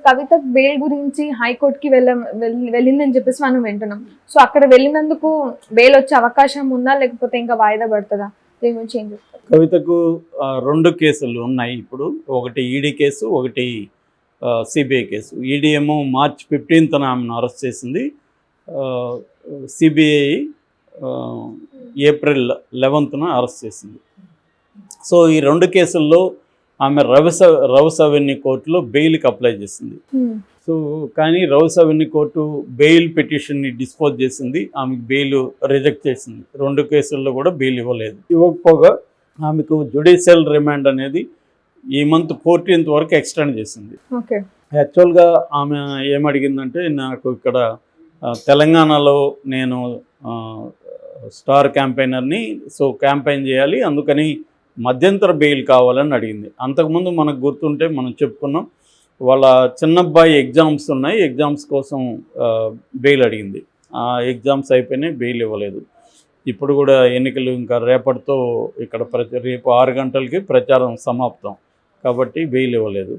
కవిత bail గురించి హైకోర్టుకి వెళ్ళిందని చెప్పేసి మనం వింటున్నాం. సో అక్కడ వెళ్ళినందుకు బెయిల్ వచ్చే అవకాశం ఉందా, లేకపోతే ఇంకా వాయిదా పడుతుందా? దీని గురించి ఏం చెప్తారు? కవితకు 2 కేసులు ఉన్నాయి ఇప్పుడు. ఒకటి ఈడీ కేసు, ఒకటి సిబిఐ కేసు. ఈడీ ఏమో మార్చ్ 15న ఆమెను అరెస్ట్ చేసింది. సిబిఐ ఏప్రిల్ 11న అరెస్ట్ చేసింది. సో ఈ 2 కేసుల్లో ఆమె రౌస్ అవెన్యూ కోర్టులో బెయిల్కి అప్లై చేసింది. సో కానీ రౌస్ అవెన్యూ కోర్టు బెయిల్ పిటిషన్ని డిస్పోజ్ చేసింది. ఆమెకు బెయిల్ రిజెక్ట్ చేసింది. 2 కేసుల్లో కూడా బెయిల్ ఇవ్వకపోగా ఆమెకు జ్యుడిషియల్ రిమాండ్ అనేది ఈ మంత్ 14th వరకు ఎక్స్టెండ్ చేసింది. యాక్చువల్గా ఆమె ఏమడిగిందంటే, నాకు ఇక్కడ తెలంగాణలో నేను స్టార్ క్యాంపెయినర్ని, సో క్యాంపెయిన్ చేయాలి, అందుకని మధ్యంతర బెయిల్ కావాలని అడిగింది. అంతకుముందు మనకు గుర్తుంటే మనం చెప్పుకున్నాం, వాళ్ళ చిన్నబ్బాయి ఎగ్జామ్స్ ఉన్నాయి, ఎగ్జామ్స్ కోసం బెయిల్ అడిగింది. ఆ ఎగ్జామ్స్ అయిపోయినాయి, బెయిల్ ఇవ్వలేదు. ఇప్పుడు కూడా ఎన్నికలు ఇంకా రేపటితో ఇక్కడ రేపు 6 గంటలకి ప్రచారం సమాప్తం కాబట్టి బెయిల్ ఇవ్వలేదు.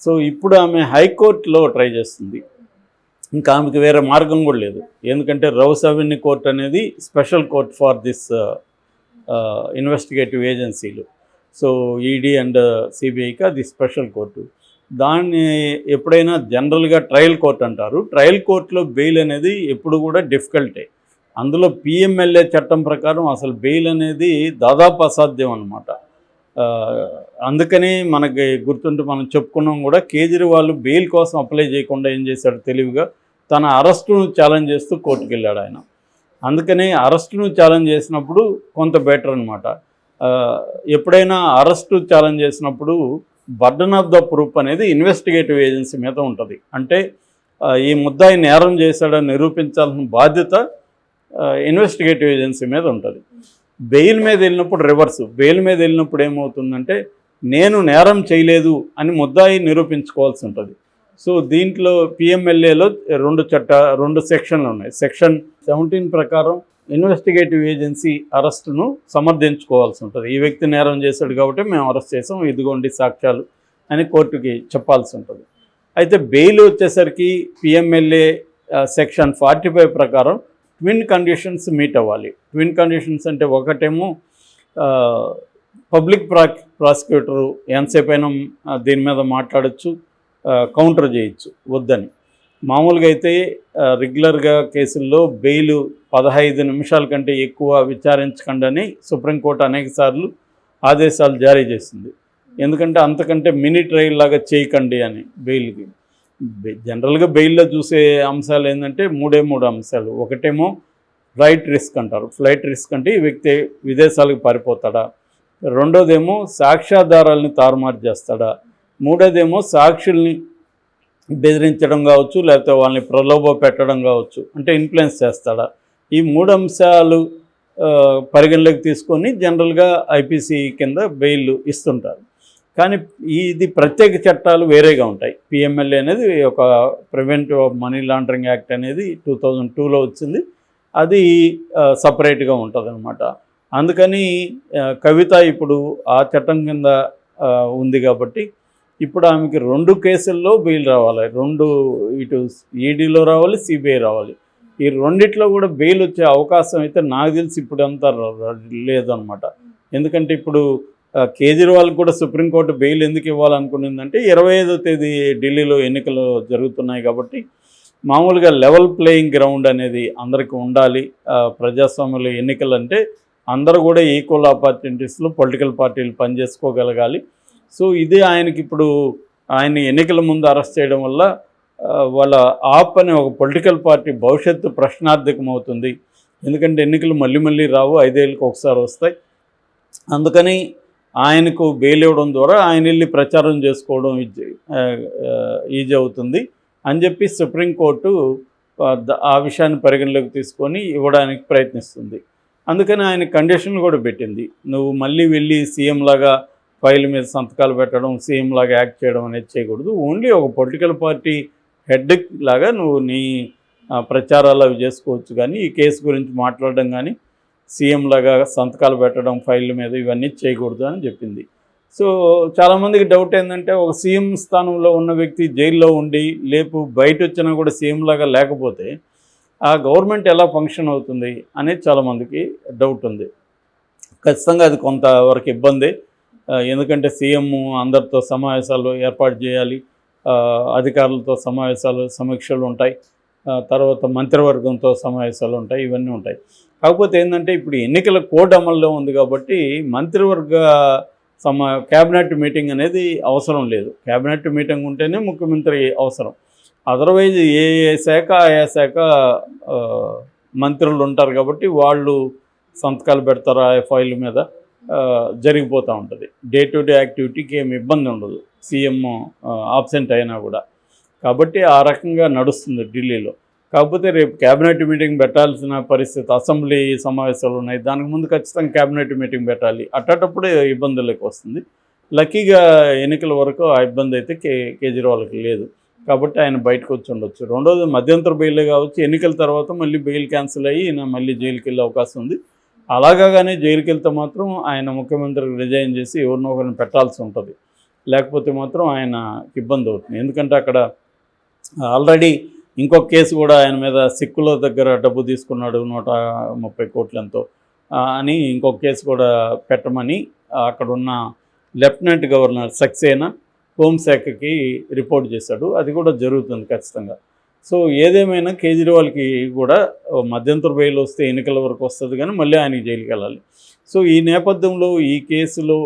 సో ఇప్పుడు ఆమె హైకోర్టులో ట్రై చేస్తుంది. ఇంకా ఆమెకి వేరే మార్గం కూడా లేదు. ఎందుకంటే రౌస్ అవెన్యూ కోర్ట్ అనేది special court for this investigative ఏజెన్సీలు. సో ఈడీ అండ్ సిబిఐకి అది స్పెషల్ కోర్టు. దాన్ని ఎప్పుడైనా జనరల్గా ట్రయల్ కోర్ట్ అంటారు. ట్రయల్ కోర్టులో బెయిల్ అనేది ఎప్పుడు కూడా డిఫికల్టే. అందులో పిఎంఎల్ఏ చట్టం ప్రకారం అసలు బెయిల్ అనేది దాదాపు అసాధ్యం అన్నమాట. అందుకని మనకి గుర్తుంటే మనం చెప్పుకున్నాం కూడా, కేజ్రీవాల్ బెయిల్ కోసం అప్లై చేయకుండా ఏం చేశాడు తెలివిగా, తన అరెస్టును ఛాలెంజ్ చేస్తూ కోర్టుకు వెళ్ళాడు ఆయన. అందుకని అరెస్టును ఛాలెంజ్ చేసినప్పుడు కొంత బెటర్ అనమాట. ఎప్పుడైనా అరెస్టు ఛాలెంజ్ చేసినప్పుడు బర్డన్ ఆఫ్ ద ప్రూఫ్ అనేది ఇన్వెస్టిగేటివ్ ఏజెన్సీ మీద ఉంటుంది. అంటే ఈ ముద్దాయి నేరం చేశాడని నిరూపించాల్సిన బాధ్యత ఇన్వెస్టిగేటివ్ ఏజెన్సీ మీద ఉంటుంది. బెయిల్ మీద వెళ్ళినప్పుడు రివర్సు. బెయిల్ మీద వెళ్ళినప్పుడు ఏమవుతుందంటే, నేను నేరం చేయలేదు అని ముద్దాయి నిరూపించుకోవాల్సి ఉంటుంది. సో దీంట్లో పిఎంఎల్ఏలో 2 సెక్షన్లు ఉన్నాయి. సెక్షన్ 17 ప్రకారం ఇన్వెస్టిగేటివ్ ఏజెన్సీ అరెస్టును సమర్థించుకోవాల్సి ఉంటుంది. ఈ వ్యక్తి నేరం చేశాడు కాబట్టి మేము అరెస్ట్ చేసాం, ఇదిగోండి సాక్ష్యాలు అని కోర్టుకి చెప్పాల్సి ఉంటుంది. అయితే బెయిల్ వచ్చేసరికి పిఎంఎల్ఏ సెక్షన్ 45 ప్రకారం ట్విన్ కండిషన్స్ మీట్ అవ్వాలి. ట్విన్ కండిషన్స్ అంటే, ఒకటేమో పబ్లిక్ ప్రాసిక్యూటరు ఎంతసేపు అయినా దీని మీద మాట్లాడచ్చు, కౌంటర్ చేయొచ్చు వద్దని. మామూలుగా అయితే రెగ్యులర్గా కేసుల్లో బెయిల్ 15 నిమిషాల కంటే ఎక్కువ విచారించకండి సుప్రీంకోర్టు అనేక సార్లు ఆదేశాలు జారీ చేసింది. ఎందుకంటే అంతకంటే మినీ ట్రయల్ లాగా చేయకండి అని బెయిల్కి. జనరల్గా బెయిల్లో చూసే అంశాలు ఏంటంటే 3 అంశాలు. ఒకటేమో ఫ్లైట్ రిస్క్ అంటారు. ఫ్లైట్ రిస్క్ అంటే ఈ వ్యక్తి విదేశాలకు పారిపోతాడా, రెండోదేమో సాక్ష్యాధారాలని తారుమారు చేస్తాడా, మూడోదేమో సాక్షుల్ని బెదిరించడం కావచ్చు, లేకపోతే వాళ్ళని ప్రలోభ పెట్టడం కావచ్చు, అంటే ఇన్ఫ్లుయెన్స్ చేస్తాడా. ఈ 3 అంశాలు పరిగణలోకి తీసుకొని జనరల్గా ఐపీసీ కింద బెయిల్ ఇస్తుంటారు. కానీ ఇది ప్రత్యేక చట్టాలు వేరేగా ఉంటాయి. పిఎంఎల్ఏ అనేది ఒక preventive of money laundering act అనేది 2002లో వచ్చింది. అది సపరేట్గా ఉంటుంది అనమాట. అందుకని కవిత ఇప్పుడు ఆ చట్టం కింద ఉంది కాబట్టి ఇప్పుడు ఆమెకి 2 కేసుల్లో బెయిల్ రావాలి. ఇటు ఈడీలో రావాలి, సిబిఐ రావాలి. ఈ రెండిట్లో కూడా బెయిల్ వచ్చే అవకాశం అయితే నాకు తెలిసి ఇప్పుడు అంతా లేదనమాట. ఎందుకంటే ఇప్పుడు కేజ్రీవాల్కి కూడా సుప్రీంకోర్టు బెయిల్ ఎందుకు ఇవ్వాలనుకునిందంటే, 25వ తేదీ ఢిల్లీలో ఎన్నికలు జరుగుతున్నాయి కాబట్టి మామూలుగా లెవెల్ ప్లేయింగ్ గ్రౌండ్ అనేది అందరికీ ఉండాలి. ప్రజాస్వామ్యంలో ఎన్నికలు అంటే అందరూ కూడా ఈక్వల్ ఆపర్చునిటీస్లో పొలిటికల్ పార్టీలు పనిచేసుకోగలగాలి. సో ఇది ఆయనకి ఇప్పుడు ఆయన ఎన్నికల ముందు అరెస్ట్ చేయడం వల్ల వాళ్ళ ఆప్ అనే ఒక పొలిటికల్ పార్టీ భవిష్యత్తు ప్రశ్నార్థకం అవుతుంది. ఎందుకంటే ఎన్నికలు మళ్ళీ రావు, 5 ఏళ్ళకి ఒకసారి వస్తాయి. అందుకని ఆయనకు బెయిల్ ఇవ్వడం ద్వారా ఆయన వెళ్ళి ప్రచారం చేసుకోవడం ఈజీ అవుతుంది అని చెప్పి సుప్రీంకోర్టు ఆ విషయాన్ని పరిగణలోకి తీసుకొని ఇవ్వడానికి ప్రయత్నిస్తుంది. అందుకని ఆయన కండిషన్లు కూడా పెట్టింది. నువ్వు మళ్ళీ వెళ్ళి సీఎం లాగా ఫైల్ మీద సంతకాలు పెట్టడం, సీఎం లాగా యాక్ట్ చేయడం అనేది చేయకూడదు. ఓన్లీ ఒక పొలిటికల్ పార్టీ హెడ్ లాగా నువ్వు నీ ప్రచారాలు అవి చేసుకోవచ్చు, కానీ ఈ కేసు గురించి మాట్లాడడం కానీ సీఎం లాగా సంతకాలు పెట్టడం ఫైళ్ళ మీద ఇవన్నీ చేయకూడదు అని చెప్పింది. సో చాలామందికి డౌట్ ఏంటంటే ఒక సీఎం స్థానంలో ఉన్న వ్యక్తి జైల్లో ఉండి బయట వచ్చినా కూడా సీఎం లాగా లేకపోతే ఆ గవర్నమెంట్ ఎలా ఫంక్షన్ అవుతుంది అనేది చాలామందికి డౌట్ ఉంది. ఖచ్చితంగా అది కొంతవరకు ఇబ్బంది. ఎందుకంటే సీఎం అందరితో సమావేశాలు ఏర్పాటు చేయాలి, అధికారులతో సమీక్షలు ఉంటాయి, తర్వాత మంత్రివర్గంతో సమావేశాలు ఉంటాయి, ఇవన్నీ ఉంటాయి. కాకపోతే ఏంటంటే ఇప్పుడు ఎన్నికల కోడ్ అమల్లో ఉంది కాబట్టి మంత్రివర్గ క్యాబినెట్ మీటింగ్ అనేది అవసరం లేదు. క్యాబినెట్ మీటింగ్ ఉంటేనే ముఖ్యమంత్రి అవసరం. అదర్వైజ్ ఏ శాఖ ఆయా శాఖ మంత్రులు ఉంటారు కాబట్టి వాళ్ళు సంతకాలు పెడతారు ఆ ఫైల్ మీద, జరిగిపోతూ ఉంటుంది. డే టు డే యాక్టివిటీకి ఏమి ఇబ్బంది ఉండదు సీఎం ఆబ్సెంట్ అయినా కూడా. కాబట్టి ఆ రకంగా నడుస్తుంది ఢిల్లీలో. కాకపోతే రేపు క్యాబినెట్ మీటింగ్ పెట్టాల్సిన పరిస్థితి, అసెంబ్లీ సమావేశాలు ఉన్నాయి, దానికి ముందు ఖచ్చితంగా క్యాబినెట్ మీటింగ్ పెట్టాలి. అట్టేటప్పుడే ఇబ్బందులకు వస్తుంది. లక్కీగా ఎన్నికల వరకు ఆ ఇబ్బంది అయితే కేజ్రీవాల్కి లేదు కాబట్టి ఆయన బయటకు వచ్చి ఉండొచ్చు. రెండోది మధ్యంతర బెయిలే కావచ్చు, ఎన్నికల తర్వాత మళ్ళీ బెయిల్ క్యాన్సిల్ అయ్యి ఈయన మళ్ళీ జైలుకి వెళ్ళే అవకాశం ఉంది. అలాగానే జైలుకి వెళ్తే మాత్రం ఆయన ముఖ్యమంత్రికి రిజైన్ చేసి ఎవరినో ఒకరిని పెట్టాల్సి ఉంటుంది. లేకపోతే మాత్రం ఆయనకి ఇబ్బంది అవుతుంది. ఎందుకంటే అక్కడ ఆల్రెడీ ఇంకొక కేసు కూడా ఆయన మీద సిక్కుల దగ్గర డబ్బు తీసుకున్నాడు 130 కోట్లు ఎంతో అని ఇంకొక కేసు కూడా పెట్టమని అక్కడున్న లెఫ్టినెంట్ గవర్నర్ సక్సేనా హోంశాఖకి రిపోర్ట్ చేశాడు. అది కూడా జరుగుతుంది ఖచ్చితంగా. సో ఏదేమైనా కేజ్రీవాల్కి కూడా మధ్యంతర బెయిల్ వస్తే ఎన్నికల వరకు వస్తుంది కానీ మళ్ళీ ఆయనకి జైలుకి వెళ్ళాలి. సో ఈ నేపథ్యంలో ఈ కేసులో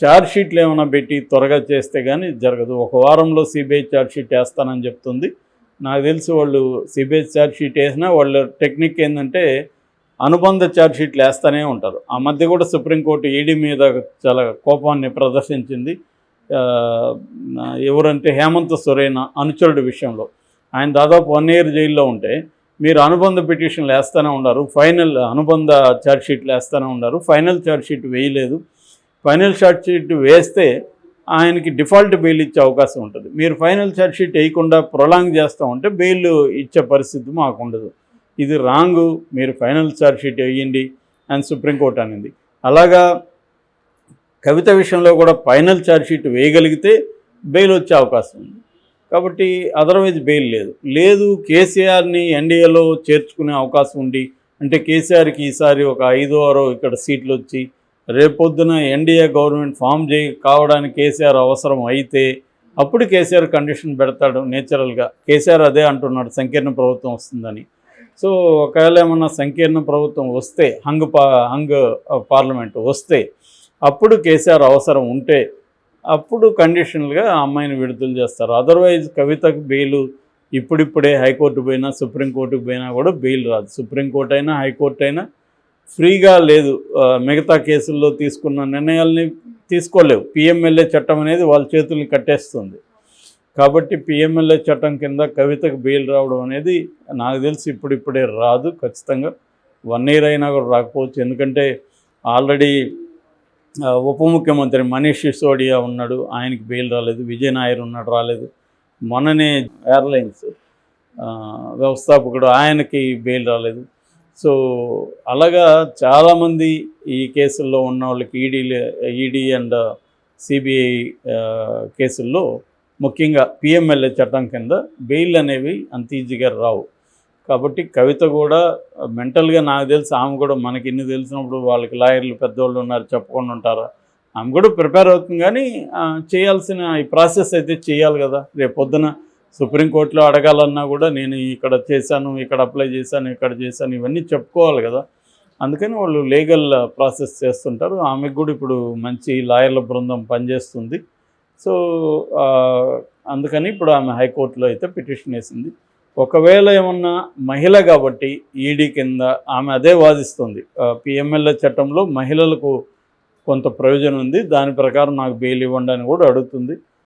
ఛార్జ్షీట్లు ఏమైనా పెట్టి త్వరగా చేస్తే కానీ జరగదు. ఒక వారంలో సిబిఐ ఛార్జ్షీట్ వేస్తానని చెప్తుంది. నాకు తెలిసి వాళ్ళు సిబిఐ ఛార్జ్షీట్ వేసినా వాళ్ళ టెక్నిక్ ఏంటంటే అనుబంధ ఛార్జ్షీట్లు వేస్తూనే ఉంటారు. ఆ మధ్య కూడా సుప్రీంకోర్టు ఈడీ మీద చాలా కోపాన్ని ప్రదర్శించింది. ఎవరంటే హేమంత్ సొరేన్ అనుచరుడి విషయంలో ఆయన దాదాపు 1 year జైల్లో ఉంటే మీరు అనుబంధ పిటిషన్లు వేస్తూనే ఉన్నారు, అనుబంధ ఛార్జ్షీట్లు వేస్తూనే ఉన్నారు, ఫైనల్ ఛార్జ్షీట్ వేయలేదు. ఫైనల్ ఛార్జ్షీట్ వేస్తే ఆయనకి డిఫాల్ట్ బెయిల్ ఇచ్చే అవకాశం ఉంటుంది. మీరు ఫైనల్ ఛార్జ్షీట్ వేయకుండా ప్రొలాంగ్ చేస్తూ ఉంటే బెయిల్ ఇచ్చే పరిస్థితి మాకు ఉండదు. ఇది రాంగు, మీరు ఫైనల్ ఛార్జ్షీట్ వేయండి అని సుప్రీంకోర్టు అనింది. అలాగా కవిత విషయంలో కూడా ఫైనల్ ఛార్జ్షీట్ వేయగలిగితే బెయిల్ వచ్చే అవకాశం ఉంది. కాబట్టి అదర్వైజ్ బెయిల్ లేదు. కేసీఆర్ని ఎన్డీఏలో చేర్చుకునే అవకాశం ఉండి, అంటే కేసీఆర్కి ఈసారి ఒక 5-6 ఇక్కడ సీట్లు వచ్చి రేపొద్దున ఎన్డీఏ గవర్నమెంట్ ఫామ్ కావడానికి కేసీఆర్ అవసరం అయితే అప్పుడు కేసీఆర్ కండిషన్ పెడతాడు నేచురల్గా. కేసీఆర్ అదే అంటున్నాడు, సంకీర్ణ ప్రభుత్వం వస్తుందని. సో ఒకవేళ ఏమన్నా సంకీర్ణ ప్రభుత్వం వస్తే, హంగ్ పార్లమెంట్ వస్తే అప్పుడు కేసీఆర్ అవసరం ఉంటే అప్పుడు కండిషనల్గా ఆ అమ్మాయిని విడుదల చేస్తారు. అదర్వైజ్ కవితకు బెయిల్ ఇప్పుడిప్పుడే హైకోర్టు పోయినా సుప్రీంకోర్టుకు పోయినా కూడా బెయిల్ రాదు. సుప్రీంకోర్టు అయినా హైకోర్టు అయినా ఫ్రీగా లేదు. మిగతా కేసుల్లో తీసుకున్న నిర్ణయాల్ని తీసుకోలేవు. పిఎంఎల్ఏ చట్టం అనేది వాళ్ళ చేతుల్ని కట్టేస్తుంది. కాబట్టి పిఎంఎల్ఏ చట్టం కింద కవితకు బెయిల్ రావడం అనేది నాకు తెలిసి ఇప్పుడిప్పుడే రాదు. ఖచ్చితంగా 1 year అయినా కూడా రాకపోవచ్చు. ఎందుకంటే ఆల్రెడీ ఉప ముఖ్యమంత్రి మనీష్ సిసోడియా ఉన్నాడు, ఆయనకి బెయిల్ రాలేదు. విజయ్ నాయర్ ఉన్నాడు, రాలేదు. మొన్ననే ఎయిర్లైన్స్ వ్యవస్థాపకుడు, ఆయనకి బెయిల్ రాలేదు. సో అలాగా చాలామంది ఈ కేసుల్లో ఉన్న వాళ్ళకి ఈడీ అండ్ సిబిఐ కేసుల్లో ముఖ్యంగా పిఎంఎల్ఏ చట్టం కింద బెయిల్ అనేవి అంత ఈజీగా రావు. కాబట్టి కవిత కూడా మెంటల్గా నాకు తెలిసి ఆమె కూడా మనకి ఇన్ని తెలిసినప్పుడు వాళ్ళకి లాయర్లు పెద్దవాళ్ళు ఉన్నారు, చెప్పకుండా ఉంటారా, ఆమె కూడా ప్రిపేర్ అవుతుంది. కానీ చేయాల్సిన ఈ ప్రాసెస్ అయితే చేయాలి కదా. రేపు పొద్దున సుప్రీంకోర్టులో అడగాలన్నా కూడా నేను ఇక్కడ చేశాను, ఇక్కడ అప్లై చేశాను, ఇక్కడ చేశాను, ఇవన్నీ చెప్పుకోవాలి కదా. అందుకని వాళ్ళు లీగల్ ప్రాసెస్ చేస్తుంటారు. ఆమెకు కూడా ఇప్పుడు మంచి లాయర్ల బృందం పనిచేస్తుంది. సో అందుకని ఇప్పుడు ఆమె హైకోర్టులో అయితే పిటిషన్ వేసింది. ఒకవేళ ఏమన్నా మహిళ కాబట్టి ఈడీ కింద ఆమె అదే వాదిస్తుంది, పిఎంఎల్ఏ చట్టంలో మహిళలకు కొంత ప్రయోజనం ఉంది, దాని ప్రకారం నాకు బెయిల్ ఇవ్వండి అని కూడా అడుగుతుంది.